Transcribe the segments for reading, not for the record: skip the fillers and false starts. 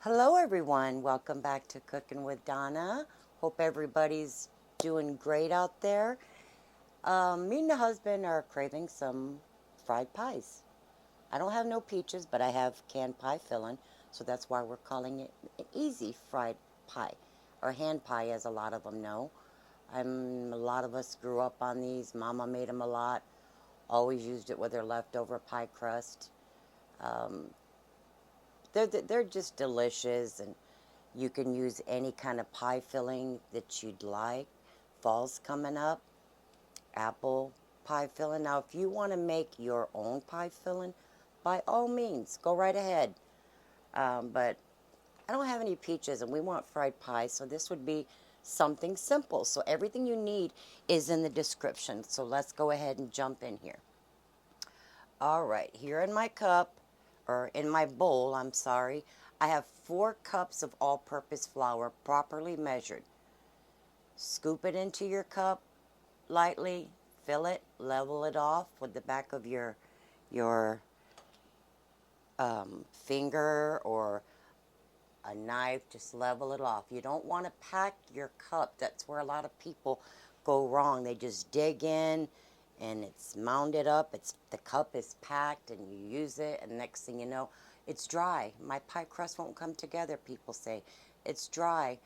Hello, everyone. Welcome back to Cooking with Donna. Hope everybody's doing great out there. Me and the husband are craving some fried pies. I don't have no peaches, but I have canned pie filling, so that's why we're calling it an easy fried pie, or hand pie, as a lot of them know. A lot of us grew up on these. Mama made them a lot. Always used it with her leftover pie crust. Um, they're just delicious, and you can use any kind of pie filling that you'd like. Fall's coming up, apple pie filling. Now, if you want to make your own pie filling, by all means, go right ahead. But I don't have any peaches, and we want fried pie, so this would be something simple. So everything you need is in the description. So let's go ahead and jump in here. All right, here in my cup, or in my bowl, I'm sorry, I have 4 cups of all-purpose flour properly measured. Scoop it into your cup lightly, fill it, level it off with the back of your finger or a knife. Just level it off. You don't want to pack your cup. That's where a lot of people go wrong. They just dig in and it's mounded up. The cup is packed and you use it, and next thing you know, it's dry. My pie crust won't come together, people say. It's dry.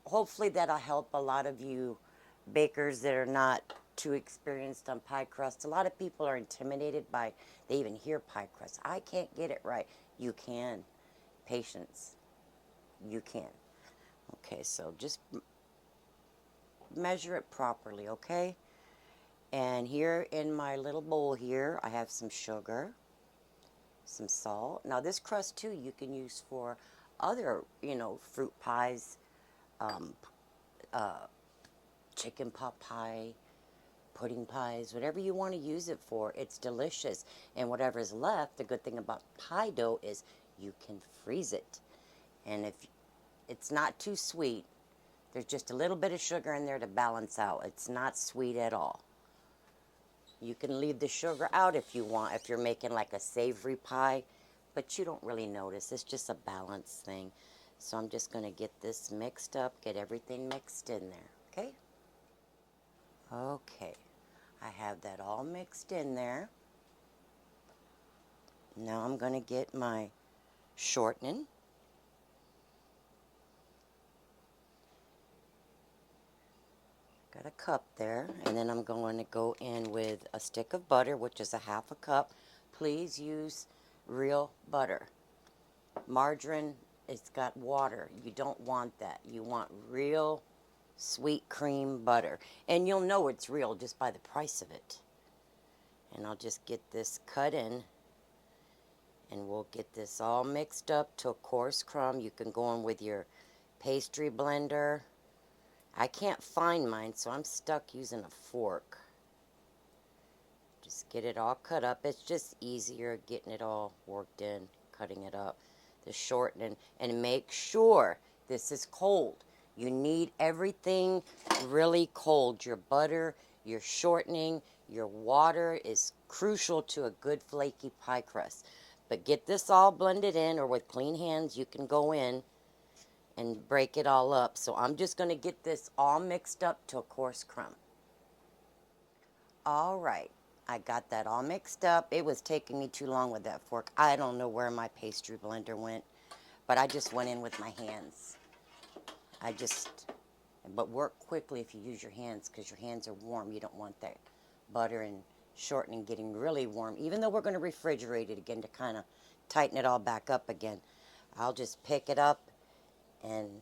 Hopefully that'll help a lot of you bakers that are not too experienced on pie crust. A lot of people are intimidated by, they even hear pie crust. I can't get it right. You can. Patience. You can. Okay, so just measure it properly, okay? And here in my little bowl here, I have some sugar, some salt. Now this crust too you can use for other, fruit pies, um, uh, chicken pot pie, pudding pies, whatever you want to use it for. It's delicious. And whatever's left, the good thing about pie dough is you can freeze it. And if it's not too sweet, there's just a little bit of sugar in there to balance out. It's not sweet at all. You can leave the sugar out if you want, if you're making like a savory pie, but you don't really notice. It's just a balance thing. So I'm just going to get this mixed up, get everything mixed in there, okay? Okay, I have that all mixed in there. Now I'm going to get my shortening. Got a cup there, and then I'm going to go in with a stick of butter, which is a half a cup. Please use real butter. Margarine, it's got water. You don't want that. You want real sweet cream butter. And you'll know it's real just by the price of it. And I'll just get this cut in, and we'll get this all mixed up to a coarse crumb. You can go in with your pastry blender. I can't find mine, so I'm stuck using a fork. Just get it all cut up. It's just easier getting it all worked in, cutting it up, the shortening, and make sure this is cold. You need everything really cold. Your butter, your shortening, your water is crucial to a good flaky pie crust. But get this all blended in, or with clean hands you can go in and break it all up. So I'm just going to get this all mixed up to a coarse crumb. All right, I got that all mixed up. It was taking me too long with that fork. I don't know where my pastry blender went, but I just went in with my hands. But work quickly if you use your hands, because your hands are warm. You don't want that butter and shortening getting really warm, even though we're going to refrigerate it again to kind of tighten it all back up again. I'll just pick it up and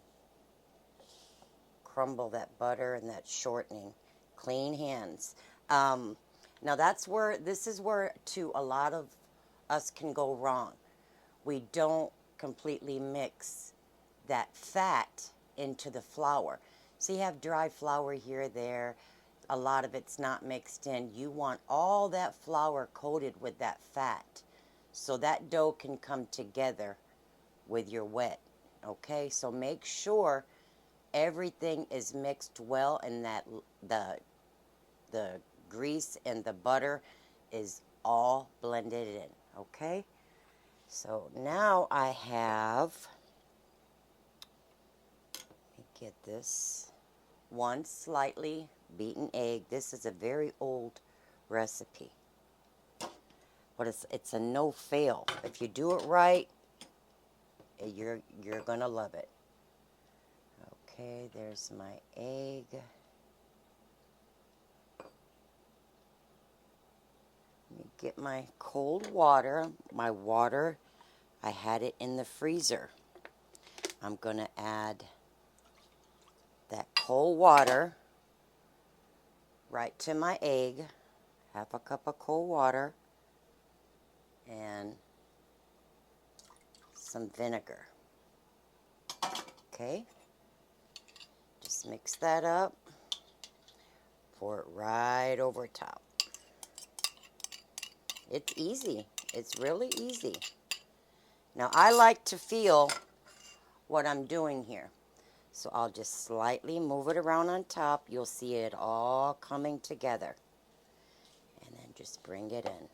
crumble that butter and that shortening. Clean hands. Now this is where too a lot of us can go wrong. We don't completely mix that fat into the flour. So you have dry flour here, there. A lot of it's not mixed in. You want all that flour coated with that fat so that dough can come together with your wet. Okay, so make sure everything is mixed well, and that the grease and the butter is all blended in. Okay, so now I have get this one slightly beaten egg. This is a very old recipe, but it's a no fail. If you do it right, you're gonna love it. Okay, there's my egg. Let me get my cold water. My water, I had it in the freezer. I'm gonna add that cold water right to my egg. Half a cup of cold water and some vinegar. Okay, just mix that up. Pour it right over top. It's easy. It's really easy. Now I like to feel what I'm doing here. So I'll just slightly move it around on top. You'll see it all coming together. And then just bring it in.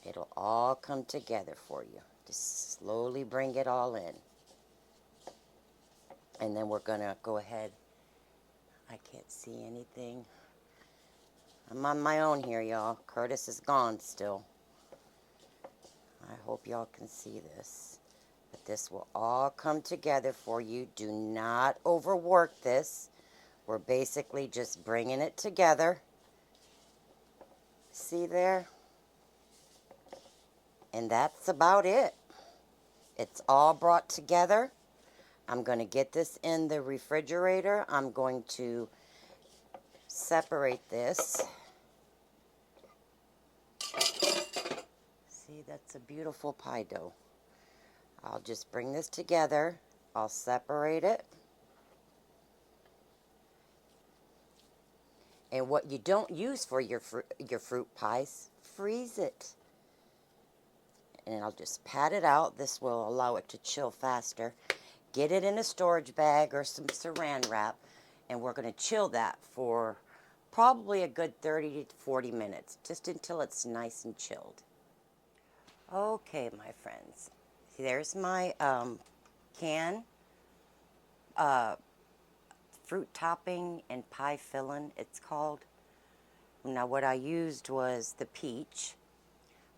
It'll all come together for you. Just slowly bring it all in. And then we're going to go ahead. I can't see anything. I'm on my own here, y'all. Curtis is gone still. I hope y'all can see this. But this will all come together for you. Do not overwork this. We're basically just bringing it together. See there? And that's about it. It's all brought together. I'm going to get this in the refrigerator. I'm going to separate this. See, that's a beautiful pie dough. I'll just bring this together. I'll separate it. And what you don't use for your fruit pies, freeze it. And I'll just pat it out. This will allow it to chill faster. Get it in a storage bag or some saran wrap, and we're going to chill that for probably a good 30 to 40 minutes, just until it's nice and chilled. Okay, my friends. There's my can, fruit topping and pie filling, it's called. Now what I used was the peach.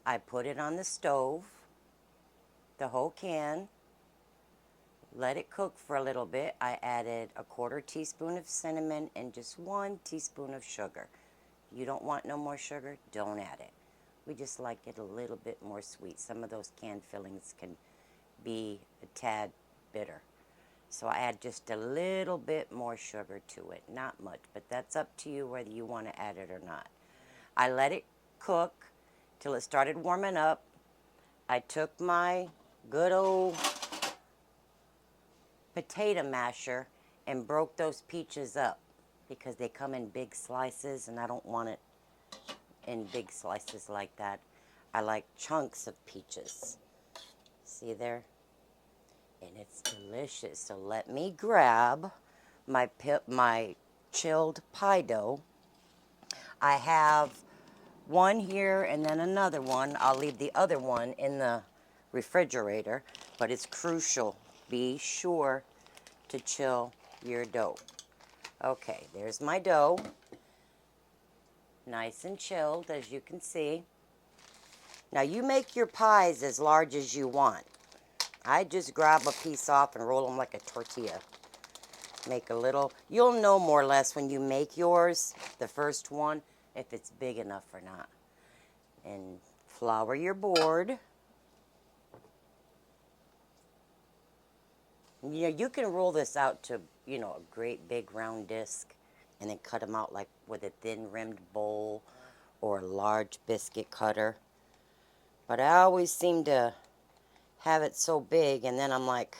I put it on the stove, the whole can, let it cook for a little bit. I added a 1/4 teaspoon of cinnamon and just 1 teaspoon of sugar. You don't want no more sugar, don't add it. We just like it a little bit more sweet. Some of those canned fillings can be a tad bitter. So I add just a little bit more sugar to it, not much, but that's up to you whether you want to add it or not. I let it cook till it started warming up. I took my good old potato masher and broke those peaches up because they come in big slices and I don't want it in big slices like that. I like chunks of peaches. See there? And it's delicious. So let me grab my chilled pie dough. I have one here and then another one. I'll leave the other one in the refrigerator, but it's crucial. Be sure to chill your dough. Okay, there's my dough. Nice and chilled, as you can see. Now you make your pies as large as you want. I just grab a piece off and roll them like a tortilla. Make a little, you'll know more or less when you make yours, the first one, if it's big enough or not. And flour your board. You know, you can roll this out to, you know, a great big round disc and then cut them out like with a thin rimmed bowl or a large biscuit cutter. But I always seem to have it so big and then I'm like,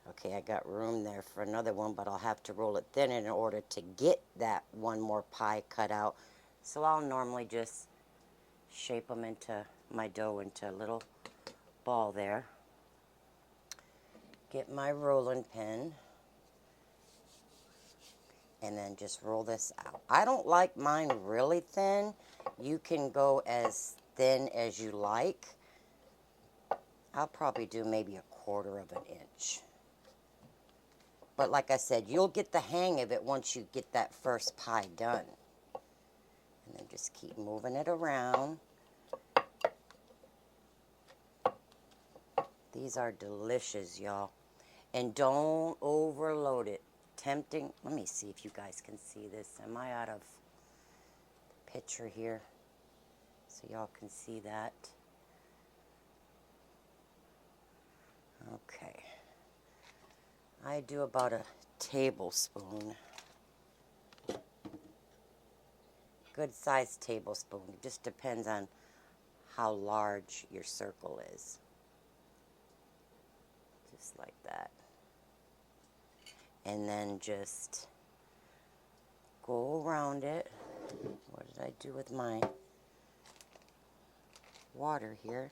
okay, I got room there for another one, but I'll have to roll it thin in order to get that one more pie cut out. So I'll normally just shape them into my dough into a little ball there. Get my rolling pin and then just roll this out. I don't like mine really thin. You can go as thin as you like. I'll probably do maybe 1/4 of an inch. But like I said, you'll get the hang of it once you get that first pie done. And then just keep moving it around. These are delicious, y'all. And don't overload it. Tempting. Let me see if you guys can see this. Am I out of picture here? So y'all can see that. Okay. I do about a tablespoon. Good sized tablespoon. It just depends on how large your circle is. Just like that. And then just go around it. What did I do with my water here?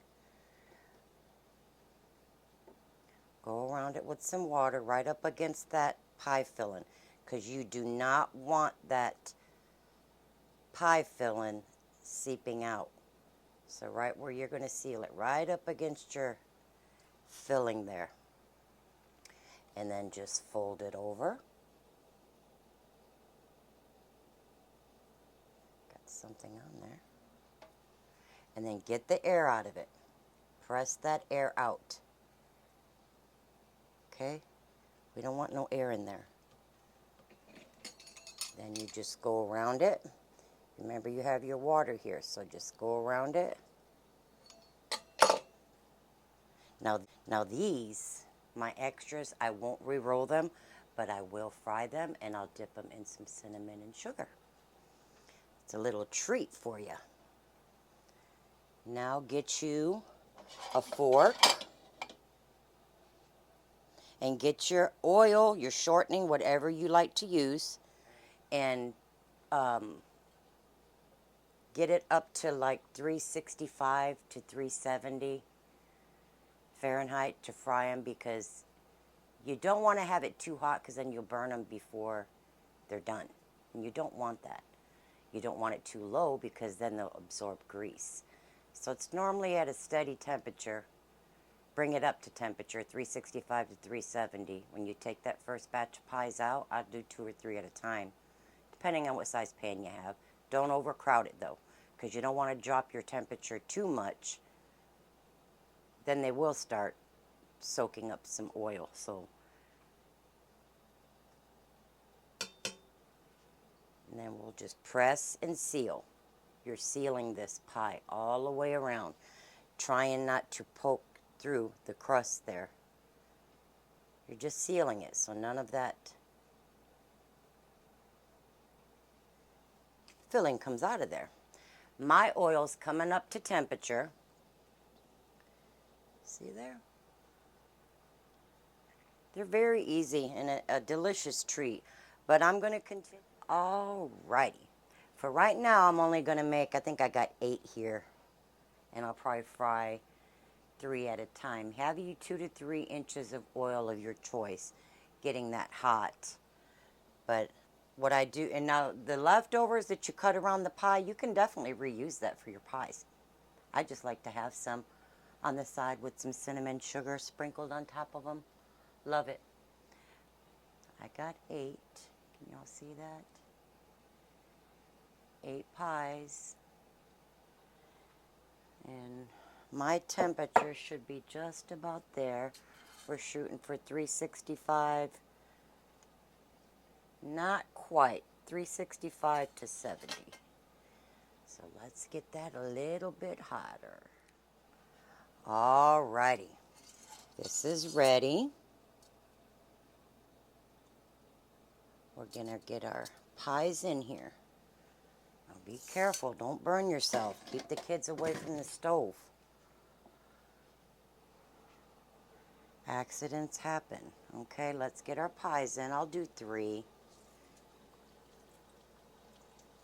Go around it with some water right up against that pie filling, because you do not want that pie filling seeping out. So right where you're going to seal it, right up against your filling there. And then just fold it over. Got something on there. And then get the air out of it. Press that air out. Okay? We don't want no air in there. Then you just go around it. Remember, you have your water here, so just go around it. Now these, my extras, I won't re-roll them, but I will fry them, and I'll dip them in some cinnamon and sugar. It's a little treat for you. Now get you a fork and get your oil, your shortening, whatever you like to use, and get it up to like 365 to 370 Fahrenheit to fry them, because you don't want to have it too hot, because then you'll burn them before they're done. And you don't want that. You don't want it too low, because then they'll absorb grease. So it's normally at a steady temperature. Bring it up to temperature, 365 to 370. When you take that first batch of pies out, I'll do 2 or 3 at a time, depending on what size pan you have. Don't overcrowd it though, because you don't want to drop your temperature too much. Then they will start soaking up some oil. So, and then we'll just press and seal. You're sealing this pie all the way around, trying not to poke through the crust there. You're just sealing it, so none of that filling comes out of there. My oil's coming up to temperature. See there? They're very easy and a delicious treat, but I'm going to continue. Alrighty. For right now, I'm only going to make, I think I got 8 here, and I'll probably fry 3 at a time. Have you 2 to 3 inches of oil of your choice, getting that hot. But what I do, and now the leftovers that you cut around the pie, you can definitely reuse that for your pies. I just like to have some on the side with some cinnamon sugar sprinkled on top of them. Love it. I got 8. Can y'all see that? 8 pies. And my temperature should be just about there. We're shooting for 365. Not quite. 365 to 70. So let's get that a little bit hotter. Alrighty. This is ready. We're going to get our pies in here. Now be careful. Don't burn yourself. Keep the kids away from the stove. Accidents happen. Okay, let's get our pies in. I'll do 3.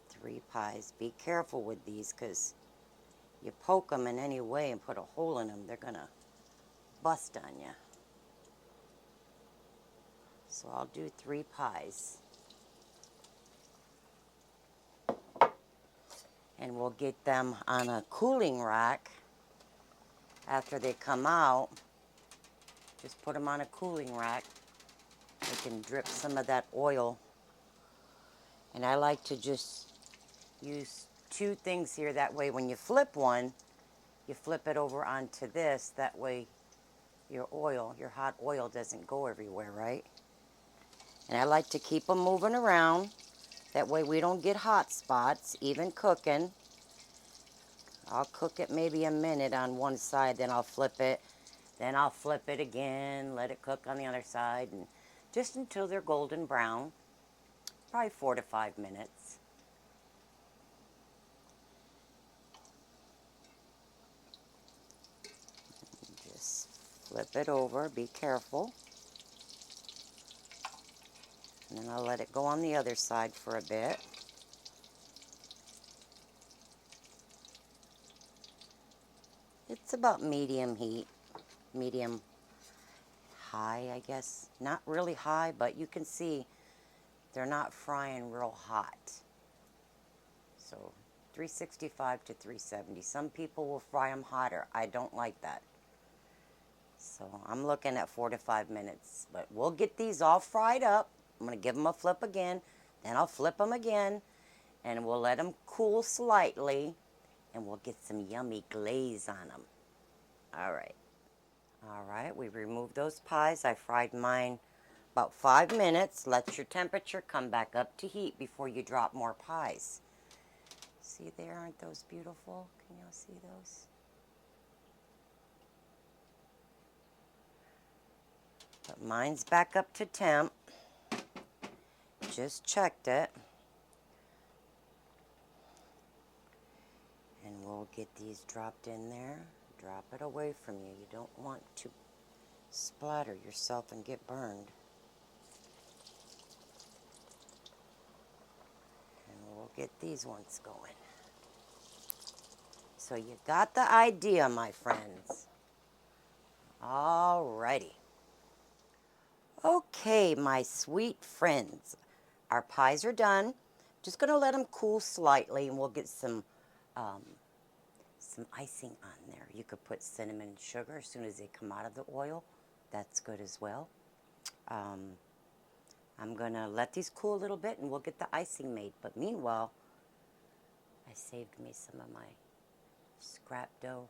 3 pies. Be careful with these, because you poke them in any way and put a hole in them, they're going to bust on you. So I'll do 3 pies. And we'll get them on a cooling rack after they come out. Just put them on a cooling rack. I can drip some of that oil. And I like to just use two things here. That way when you flip one, you flip it over onto this. That way your oil, your hot oil doesn't go everywhere, right? And I like to keep them moving around. That way we don't get hot spots, even cooking. I'll cook it maybe a minute on one side, then I'll flip it. Then I'll flip it again, let it cook on the other side, and just until they're golden brown. Probably 4 to 5 minutes. Just flip it over, be careful. And then I'll let it go on the other side for a bit. It's about medium heat, medium high, I guess. Not really high, but you can see they're not frying real hot. So 365 to 370. Some people will fry them hotter. I don't like that. So I'm looking at 4 to 5 minutes. But we'll get these all fried up. I'm going to give them a flip again. Then I'll flip them again. And we'll let them cool slightly. And we'll get some yummy glaze on them. All right. All right, we removed those pies. I fried mine about 5 minutes. Let your temperature come back up to heat before you drop more pies. See there, aren't those beautiful? Can y'all see those? But mine's back up to temp. Just checked it. And we'll get these dropped in there. Drop it away from you. You don't want to splatter yourself and get burned. And we'll get these ones going. So you got the idea, my friends. All righty. Okay, my sweet friends. Our pies are done. Just going to let them cool slightly, and we'll get some icing on there. You could put cinnamon and sugar as soon as they come out of the oil. That's good as well. I'm going to let these cool a little bit, and we'll get the icing made. But meanwhile, I saved me some of my scrap dough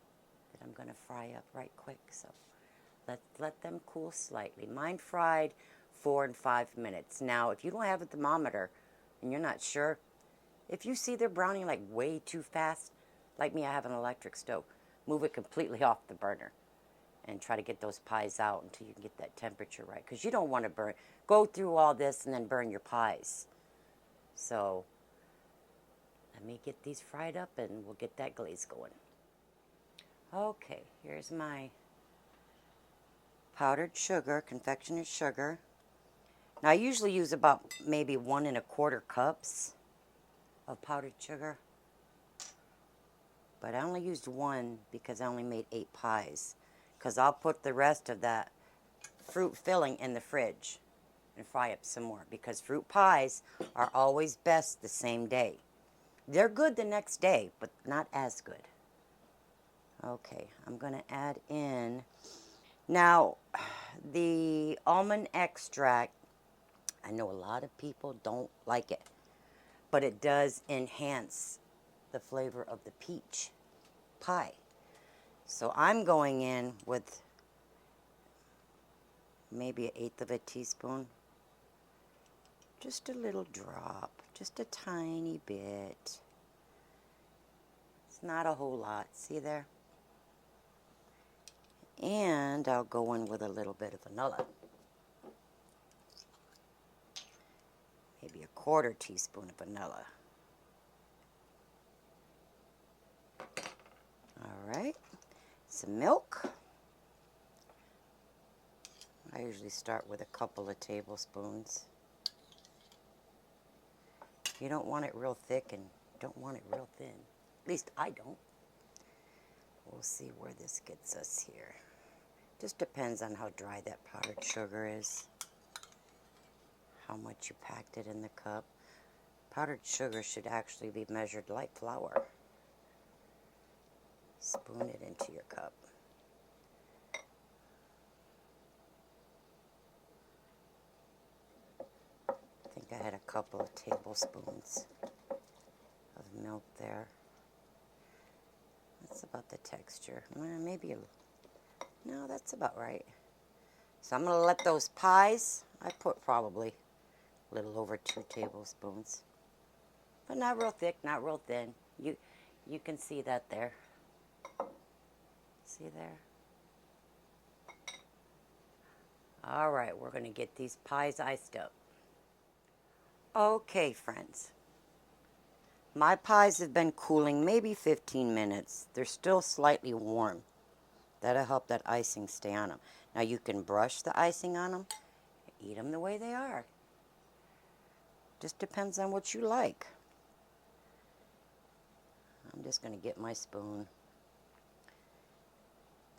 that I'm going to fry up right quick. So let them cool slightly. Mine fried 4 and 5 minutes. Now, if you don't have a thermometer and you're not sure, if you see they're browning like way too fast, like me, I have an electric stove, move it completely off the burner and try to get those pies out until you can get that temperature right. Because you don't want to go through all this and then burn your pies. So let me get these fried up and we'll get that glaze going. Okay, here's my powdered sugar, confectioner's sugar. Now I usually use about maybe 1 1/4 cups of powdered sugar. But I only used 1 because I only made 8 pies. Because I'll put the rest of that fruit filling in the fridge and fry up some more. Because fruit pies are always best the same day. They're good the next day, but not as good. Okay, I'm going to add in. Now, the almond extract, I know a lot of people don't like it, but it does enhance the flavor of the peach pie. So I'm going in with maybe 1/8 of a teaspoon. Just a little drop, just a tiny bit. It's not a whole lot, see there? And I'll go in with a little bit of vanilla. Maybe 1/4 teaspoon of vanilla. All right, some milk. I usually start with a couple of tablespoons. You don't want it real thick and don't want it real thin. At least I don't. We'll see where this gets us here. Just depends on how dry that powdered sugar is. How much you packed it in the cup. Powdered sugar should actually be measured like flour. Spoon it into your cup. couple of tablespoons of milk there. That's about the texture. Maybe no, that's about right. So I'm going to let those pies, I put probably a little over 2 tablespoons. But not real thick, not real thin. You can see that there. See there? All right, we're going to get these pies iced up. Okay, friends. My pies have been cooling maybe 15 minutes. They're still slightly warm. That'll help that icing stay on them. Now you can brush the icing on them, eat them the way they are. Just depends on what you like. I'm just going to get my spoon.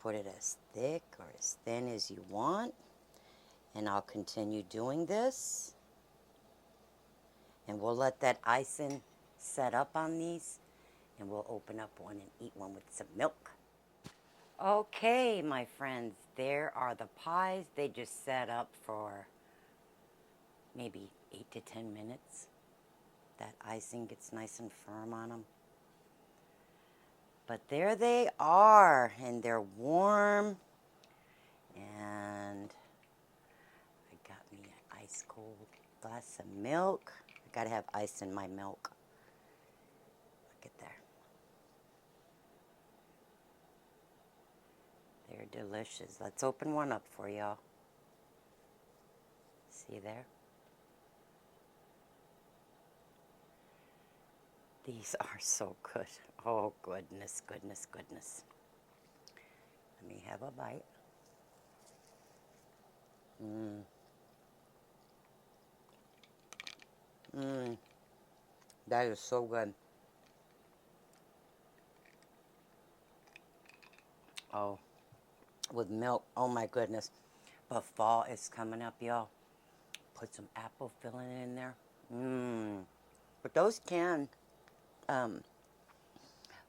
Put it as thick or as thin as you want. And I'll continue doing this. And we'll let that icing set up on these. And we'll open up one and eat one with some milk. Okay, my friends, there are the pies. They just set up for maybe 8 to 10 minutes. That icing gets nice and firm on them. But there they are, and they're warm. And I got me an ice cold glass of milk. I gotta have ice in my milk. Look at there. They're delicious. Let's open one up for y'all. See there? These are so good. Oh, goodness, goodness, goodness. Let me have a bite. That is so good. Oh, with milk. Oh, my goodness. But fall is coming up, y'all. Put some apple filling in there. But those canned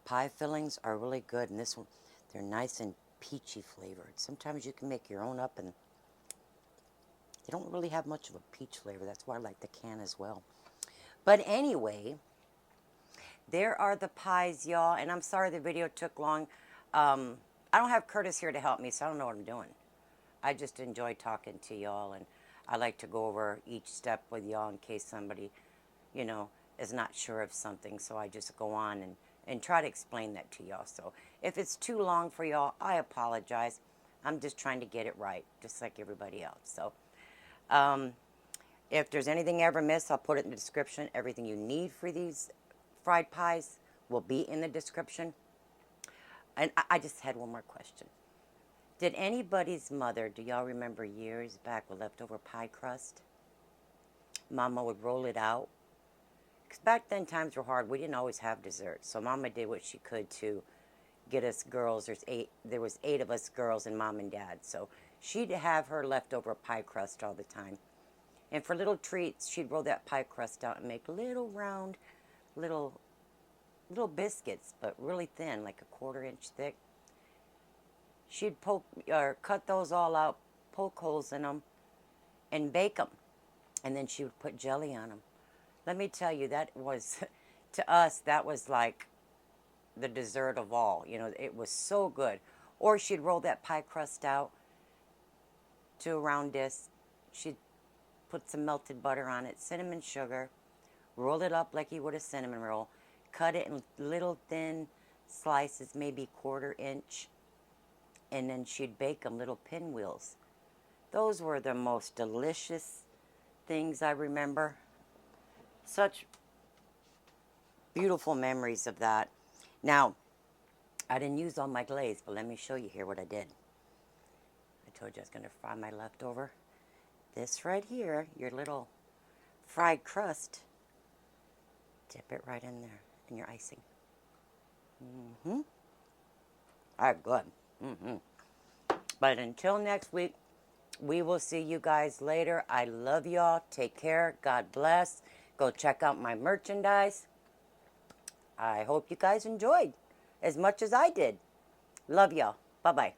pie fillings are really good. And this one, they're nice and peachy flavored. Sometimes you can make your own up and they don't really have much of a peach flavor. That's why I like the can as well. But anyway, there are the pies, y'all. And I'm sorry the video took long. I don't have Curtis here to help me, so I don't know what I'm doing. I just enjoy talking to y'all, and I like to go over each step with y'all in case somebody, you know, is not sure of something. So I just go on and try to explain that to y'all. So if it's too long for y'all, I apologize. I'm just trying to get it right, just like everybody else. So if there's anything I ever miss, I'll put it in the description. Everything you need for these fried pies will be in the description. And I just had one more question. Did anybody's mother, do y'all remember years back with leftover pie crust? Mama would roll it out. Because back then times were hard. We didn't always have dessert. So Mama did what she could to get us girls. There was 8 of us girls and Mom and Dad. So she'd have her leftover pie crust all the time. And for little treats, she'd roll that pie crust out and make little round, little biscuits, but really thin, like a 1/4 inch thick. She'd cut those all out, poke holes in them, and bake them. And then she would put jelly on them. Let me tell you, that was, to us, that was like the dessert of all. You know, it was so good. Or she'd roll that pie crust out to a round disc. She'd put some melted butter on it, cinnamon sugar, roll it up like you would a cinnamon roll, cut it in little thin slices, maybe 1/4 inch, and then she'd bake them, little pinwheels. Those were the most delicious things I remember. Such beautiful memories of that. Now, I didn't use all my glaze, but let me show you here what I did. I told you I was going to fry my leftover. This right here, your little fried crust, dip it right in there, in your icing. All right, good. But until next week, we will see you guys later. I love y'all. Take care. God bless. Go check out my merchandise. I hope you guys enjoyed as much as I did. Love y'all. Bye-bye.